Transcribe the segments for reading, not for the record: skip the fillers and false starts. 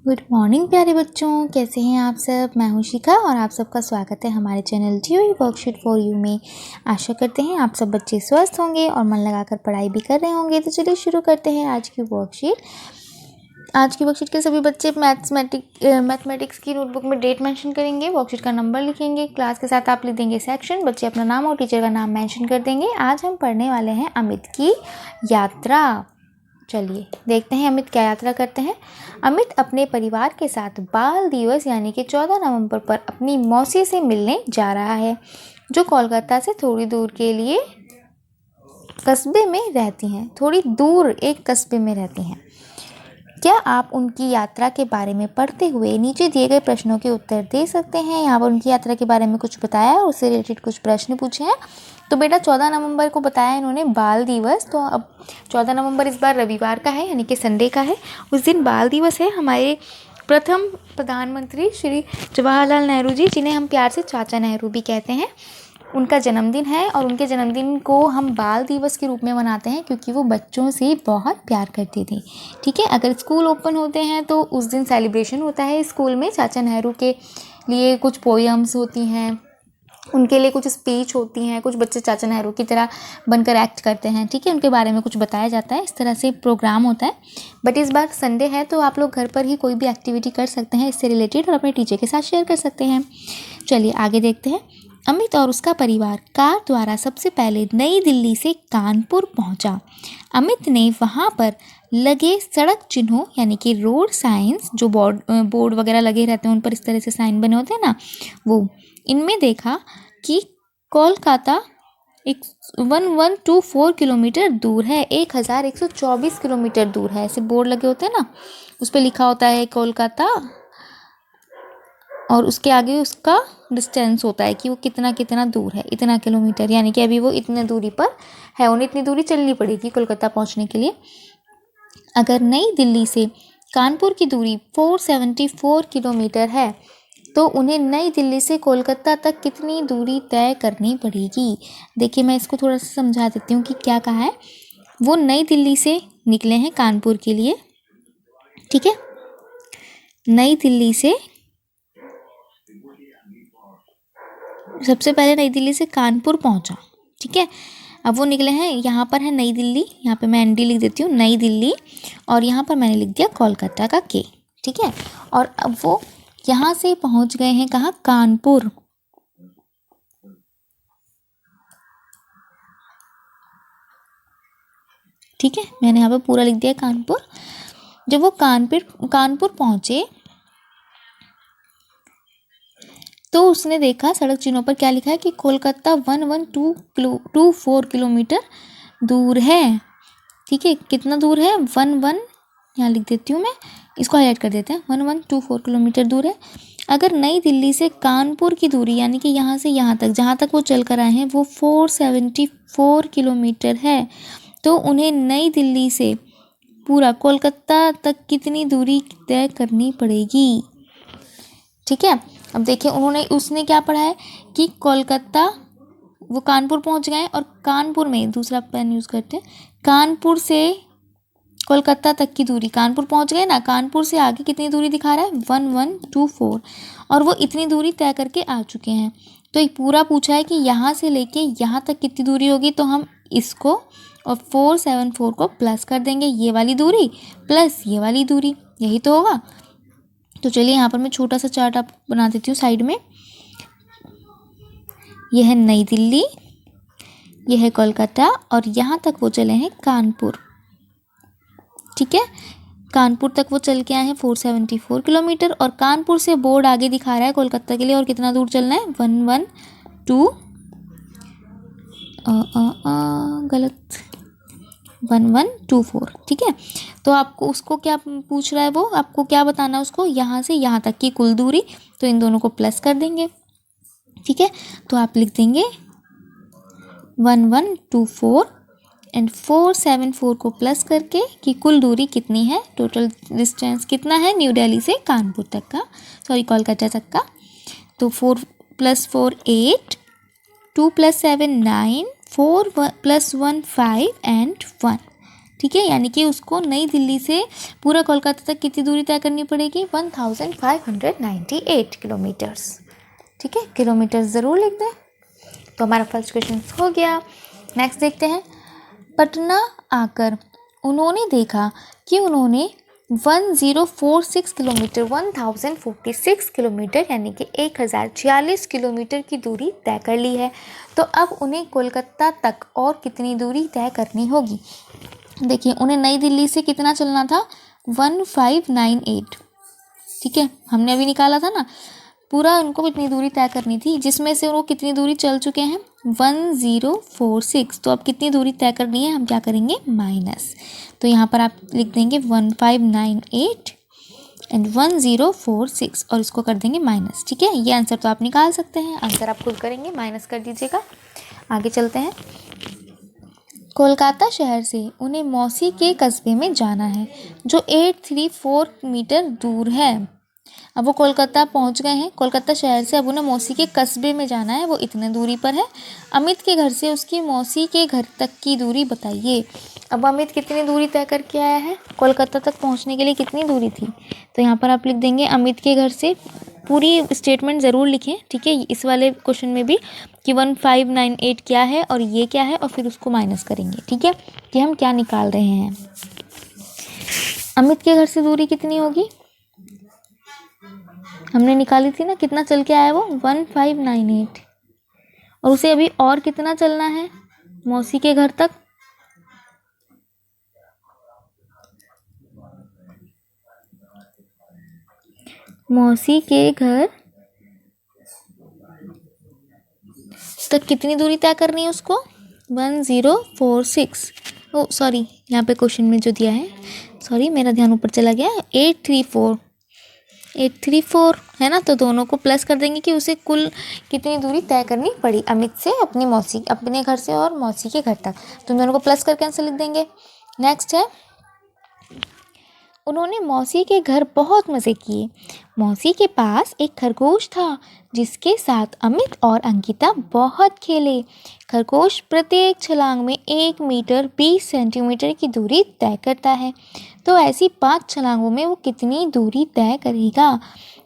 Good morning प्यारे बच्चों, कैसे हैं आप सब। मैं हूं शिखा और आप सबका स्वागत है हमारे चैनल टीओई वर्कशीट फॉर यू में। आशा करते हैं आप सब बच्चे स्वस्थ होंगे और मन लगाकर पढ़ाई भी कर रहे होंगे। तो चलिए शुरू करते हैं आज की वर्कशीट। आज की वर्कशीट के सभी बच्चे मैथमेटिक्स की नोटबुक में डेट मेंशन करेंगे, वर्कशीट का नंबर लिखेंगे, क्लास के साथ आप लिख देंगे सेक्शन, बच्चे अपना नाम और टीचर का नाम मेंशन कर देंगे। आज हम पढ़ने वाले हैं अमित की यात्रा। चलिए देखते हैं अमित क्या यात्रा करते हैं। अमित अपने परिवार के साथ बाल दिवस यानी कि 14 नवंबर पर अपनी मौसी से मिलने जा रहा है, जो कोलकाता से थोड़ी दूर के लिए कस्बे में रहती हैं। थोड़ी दूर एक कस्बे में रहती हैं। क्या आप उनकी यात्रा के बारे में पढ़ते हुए नीचे दिए गए प्रश्नों के उत्तर दे सकते हैं। यहाँ पर उनकी यात्रा के बारे में कुछ बताया और उससे रिलेटेड कुछ प्रश्न पूछे हैं। तो बेटा 14 नवंबर को बताया इन्होंने बाल दिवस। तो अब 14 नवंबर इस बार रविवार का है यानी कि संडे का है। उस दिन बाल दिवस है। हमारे प्रथम प्रधानमंत्री श्री जवाहरलाल नेहरू जी, जिन्हें हम प्यार से चाचा नेहरू भी कहते हैं, उनका जन्मदिन है। और उनके जन्मदिन को हम बाल दिवस के रूप में मनाते हैं क्योंकि वो बच्चों से बहुत प्यार करती थी। ठीक है, अगर स्कूल ओपन होते हैं तो उस दिन सेलिब्रेशन होता है स्कूल में। चाचा नेहरू के लिए कुछ पोएम्स होती हैं, उनके लिए कुछ स्पीच होती हैं, कुछ बच्चे चाचा नेहरू की तरह बनकर एक्ट करते हैं। ठीक है, उनके बारे में कुछ बताया जाता है, इस तरह से प्रोग्राम होता है। बट इस बार संडे है तो आप लोग घर पर ही कोई भी एक्टिविटी कर सकते हैं इससे रिलेटेड और अपने टीचर के साथ शेयर कर सकते हैं। चलिए आगे देखते हैं। अमित और उसका परिवार कार द्वारा सबसे पहले नई दिल्ली से कानपुर पहुंचा। अमित ने वहां पर लगे सड़क चिन्हों यानी कि रोड साइंस, जो बोर्ड वगैरह लगे रहते हैं उन पर इस तरह से साइन बने होते हैं ना, वो इनमें देखा कि कोलकाता 1124 किलोमीटर दूर है, 1124 किलोमीटर दूर है। ऐसे बोर्ड लगे होते हैं ना, उस पर लिखा होता है कोलकाता और उसके आगे उसका डिस्टेंस होता है कि वो कितना कितना दूर है, इतना किलोमीटर, यानी कि अभी वो इतने दूरी पर है, उन्हें इतनी दूरी चलनी पड़ेगी कोलकाता पहुंचने के लिए। अगर नई दिल्ली से कानपुर की दूरी 474 किलोमीटर है तो उन्हें नई दिल्ली से कोलकाता तक कितनी दूरी तय करनी पड़ेगी। देखिए मैं इसको थोड़ा सा समझा देती हूँ कि क्या कहा है। वो नई दिल्ली से निकले हैं कानपुर के लिए। ठीक है, नई दिल्ली से सबसे पहले नई दिल्ली से कानपुर पहुंचा। ठीक है, अब वो निकले हैं, यहाँ पर है नई दिल्ली, यहाँ पे मैं एनडी लिख देती हूँ, नई दिल्ली, और यहाँ पर मैंने लिख दिया कोलकाता का के। ठीक है, और अब वो यहाँ से पहुंच गए हैं कहाँ, कानपुर। ठीक है, मैंने यहाँ पे पूरा लिख दिया कानपुर। जब वो कानपुर पहुंचे तो उसने देखा सड़क चिन्हों पर क्या लिखा है कि कोलकाता 1124 किलोमीटर दूर है। ठीक है, कितना दूर है, 11, यहाँ लिख देती हूँ मैं, इसको हाईलाइट कर देते हैं, 1124 किलोमीटर दूर है। अगर नई दिल्ली से कानपुर की दूरी यानी कि यहाँ से यहाँ तक, जहाँ तक वो चल कर आए हैं, वो 474 किलोमीटर है, तो उन्हें नई दिल्ली से पूरा कोलकाता तक कितनी दूरी तय करनी पड़ेगी। ठीक है, अब देखिए उसने क्या पढ़ा है कि कोलकाता, वो कानपुर पहुंच गए और कानपुर में, दूसरा पेन यूज़ करते हैं, कानपुर से कोलकाता तक की दूरी, कानपुर पहुंच गए ना, कानपुर से आगे कितनी दूरी दिखा रहा है, 1124, और वो इतनी दूरी तय करके आ चुके हैं। तो ये पूरा पूछा है कि यहाँ से लेके यहाँ तक कितनी दूरी होगी, तो हम इसको और 474 को प्लस कर देंगे, ये वाली दूरी प्लस ये वाली दूरी, यही तो होगा। तो चलिए यहाँ पर मैं छोटा सा चार्ट आप बना देती हूँ साइड में। यह है नई दिल्ली, यह है कोलकाता, और यहाँ तक वो चले हैं कानपुर। ठीक है, कानपुर तक वो चल के आए हैं 474 किलोमीटर, और कानपुर से बोर्ड आगे दिखा रहा है कोलकाता के लिए और कितना दूर चलना है, 1124। ठीक है, तो आपको उसको क्या पूछ रहा है, वो आपको क्या बताना है उसको, यहाँ से यहाँ तक की कुल दूरी, तो इन दोनों को प्लस कर देंगे। ठीक है, तो आप लिख देंगे 1124 एंड 474 को प्लस करके कि कुल दूरी कितनी है, टोटल डिस्टेंस कितना है न्यू दिल्ली से कानपुर तक का, सॉरी कोलकाता तक का। तो 4 + 4 8, 2 + 7 9, 4 + 1 5 एंड 1। ठीक है, यानी कि उसको नई दिल्ली से पूरा कोलकाता तक कितनी दूरी तय करनी पड़ेगी, 1598 किलोमीटर्स। ठीक है, किलोमीटर ज़रूर लिख दें। तो हमारा फर्स्ट क्वेश्चन हो गया। नेक्स्ट देखते हैं। पटना आकर उन्होंने देखा कि उन्होंने 1046 किलोमीटर 1046 किलोमीटर यानी कि 1046 किलोमीटर की दूरी तय कर ली है। तो अब उन्हें कोलकाता तक और कितनी दूरी तय करनी होगी। देखिए, उन्हें नई दिल्ली से कितना चलना था, 1598। ठीक है, हमने अभी निकाला था ना, पूरा उनको कितनी दूरी तय करनी थी, जिसमें से वो कितनी दूरी चल चुके हैं, 1046। तो अब कितनी दूरी तय करनी है, हम क्या करेंगे, माइनस। तो यहाँ पर आप लिख देंगे 1598 एंड 1046 और इसको कर देंगे माइनस। ठीक है, ये आंसर तो आप निकाल सकते हैं, आंसर आप खुद करेंगे, माइनस कर दीजिएगा। आगे चलते हैं। कोलकाता शहर से उन्हें मौसी के कस्बे में जाना है जो 834 मीटर दूर है। अब वो कोलकाता पहुंच गए हैं, कोलकाता शहर से अब उन्हें मौसी के कस्बे में जाना है, वो इतने दूरी पर है। अमित के घर से उसकी मौसी के घर तक की दूरी बताइए। अब अमित कितनी दूरी तय करके आया है, कोलकाता तक पहुंचने के लिए कितनी दूरी थी। तो यहाँ पर आप लिख देंगे अमित के घर से, पूरी स्टेटमेंट ज़रूर लिखें। ठीक है, इस वाले क्वेश्चन में भी कि 1598 क्या है और ये क्या है, और फिर उसको माइनस करेंगे। ठीक है, कि हम क्या निकाल रहे हैं। अमित के घर से दूरी कितनी होगी, हमने निकाली थी ना, कितना चल के आया वो, 1598, और उसे अभी और कितना चलना है मौसी के घर तक, मौसी के घर तक कितनी दूरी तय करनी है उसको, 1046। ओ सॉरी, यहाँ पे क्वेश्चन में जो दिया है, सॉरी मेरा ध्यान ऊपर चला गया, 834 है ना। तो दोनों को प्लस कर देंगे कि उसे कुल कितनी दूरी तय करनी पड़ी अमित से अपनी मौसी, अपने घर से और मौसी के घर तक। तो दोनों को प्लस करके आंसर लिख देंगे। नेक्स्ट है, उन्होंने मौसी के घर बहुत मज़े किए। मौसी के पास एक खरगोश था जिसके साथ अमित और अंकिता बहुत खेले। खरगोश प्रत्येक छलांग में 1 मीटर 20 सेंटीमीटर की दूरी तय करता है। तो ऐसी 5 छलांगों में वो कितनी दूरी तय करेगा।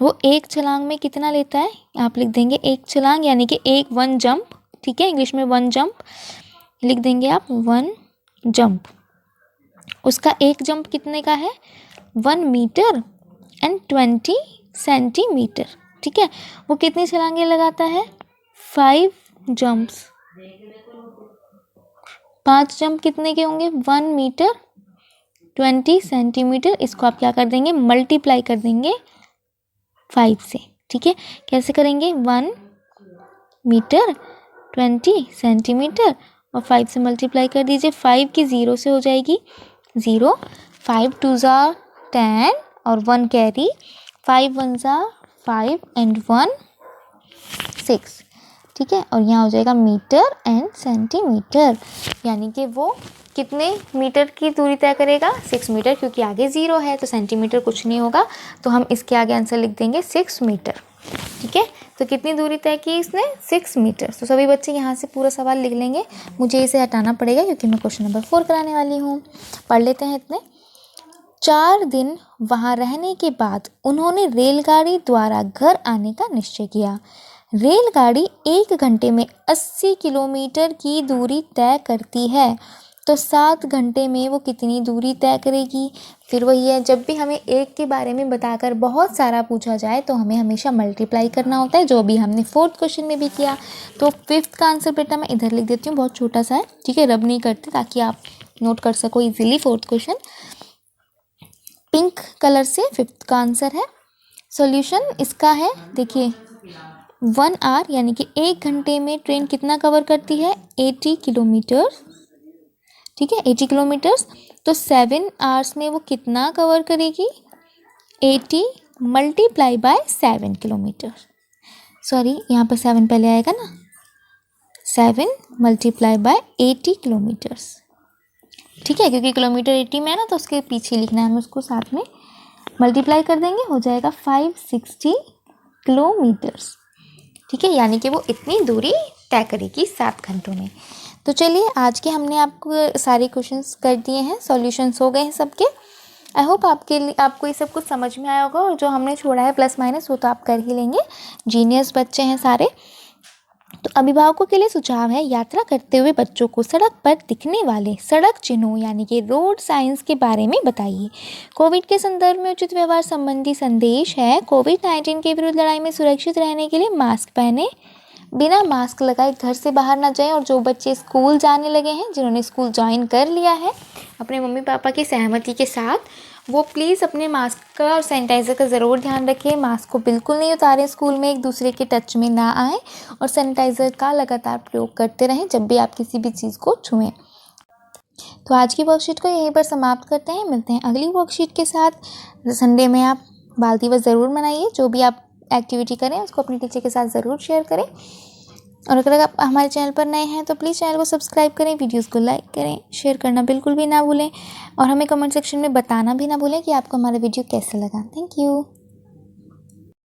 वो एक छलांग में कितना लेता है, आप लिख देंगे एक छलांग यानी कि एक 1 जंप। ठीक है, इंग्लिश में 1 जंप लिख देंगे आप, 1 जंप। उसका एक जंप कितने का है, 1 मीटर एंड 20 सेंटीमीटर। ठीक है, वो कितनी छलांगे लगाता है, 5 जंप्स। 5 जंप कितने के होंगे, 1 मीटर 20 सेंटीमीटर। इसको आप क्या कर देंगे, मल्टीप्लाई कर देंगे 5 से। ठीक है, कैसे करेंगे, 1 मीटर 20 सेंटीमीटर और 5 से मल्टीप्लाई कर दीजिए। 5 की 0 से हो जाएगी 0, 5 2 ज़ा 10 और 1 कैरी, 5 1 ज़ा 5 एंड 1 6। ठीक है, और यहाँ हो जाएगा मीटर एंड सेंटीमीटर, यानी कि वो कितने मीटर की दूरी तय करेगा, 6 मीटर, क्योंकि आगे 0 है तो सेंटीमीटर कुछ नहीं होगा, तो हम इसके आगे आंसर लिख देंगे 6 मीटर। ठीक है, तो कितनी दूरी तय की इसने, 6 मीटर। तो सभी बच्चे यहाँ से पूरा सवाल लिख लेंगे, मुझे इसे हटाना पड़ेगा क्योंकि मैं क्वेश्चन नंबर 4 कराने वाली हूँ। पढ़ लेते हैं इतने। 4 दिन वहाँ रहने के बाद उन्होंने रेलगाड़ी द्वारा घर आने का निश्चय किया। रेलगाड़ी 1 घंटे में 80 किलोमीटर की दूरी तय करती है, तो 7 घंटे में वो कितनी दूरी तय करेगी। फिर वही है, जब भी हमें एक के बारे में बताकर बहुत सारा पूछा जाए तो हमें हमेशा मल्टीप्लाई करना होता है, जो अभी हमने 4th क्वेश्चन में भी किया। तो 5th का आंसर बेटा मैं इधर लिख देती हूँ, बहुत छोटा सा है। ठीक है, रब नहीं करते ताकि आप नोट कर सको easily 4th question. Pink colour से 5th का आंसर है। सॉल्यूशन इसका है, देखिए 1 आवर यानी कि 1 घंटे में ट्रेन कितना कवर करती है, 80 किलोमीटर। ठीक है, 80 किलोमीटर्स, तो 7 आवर्स में वो कितना कवर करेगी, 80 मल्टीप्लाई बाय 7 किलोमीटर। सॉरी, यहाँ पर 7 पहले आएगा ना, 7 मल्टीप्लाई बाय 80 किलोमीटर्स। ठीक है, क्योंकि किलोमीटर 80 में है ना, तो उसके पीछे लिखना है, हमें उसको साथ में मल्टीप्लाई कर देंगे, हो जाएगा 560 किलोमीटर्स। ठीक है, यानी कि वो इतनी दूरी तय करेगी 7 घंटों में। तो चलिए आज के हमने आपको सारे क्वेश्चंस कर दिए हैं, सॉल्यूशंस हो गए हैं सबके। आई होप आपको ये सब कुछ समझ में आया होगा, और जो हमने छोड़ा है प्लस माइनस वो तो आप कर ही लेंगे, जीनियस बच्चे हैं सारे। तो अभिभावकों के लिए सुझाव है, यात्रा करते हुए बच्चों को सड़क पर दिखने वाले सड़क चिन्हों यानी कि रोड साइंस के बारे में बताइए। कोविड के संदर्भ में उचित व्यवहार संबंधी संदेश है, कोविड-19 के विरुद्ध लड़ाई में सुरक्षित रहने के लिए मास्क पहने, बिना मास्क लगाए घर से बाहर ना जाएं, और जो बच्चे स्कूल जाने लगे हैं, जिन्होंने स्कूल ज्वाइन कर लिया है अपने मम्मी पापा की सहमति के साथ, वो प्लीज़ अपने मास्क का और सैनिटाइज़र का ज़रूर ध्यान रखें। मास्क को बिल्कुल नहीं उतारें, स्कूल में एक दूसरे के टच में ना आएँ, और सैनिटाइज़र का लगातार प्रयोग करते रहें जब भी आप किसी भी चीज़ को छुएं। तो आज की वर्कशीट को यहीं पर समाप्त करते हैं, मिलते हैं अगली वर्कशीट के साथ। संडे में आप बाल दिवस ज़रूर मनाइए, जो भी आप एक्टिविटी करें उसको अपने टीचर के साथ ज़रूर शेयर करें। और अगर आप हमारे चैनल पर नए हैं तो प्लीज़ चैनल को सब्सक्राइब करें, वीडियोस को लाइक करें, शेयर करना बिल्कुल भी ना भूलें, और हमें कमेंट सेक्शन में बताना भी ना भूलें कि आपको हमारा वीडियो कैसा लगा। Thank you.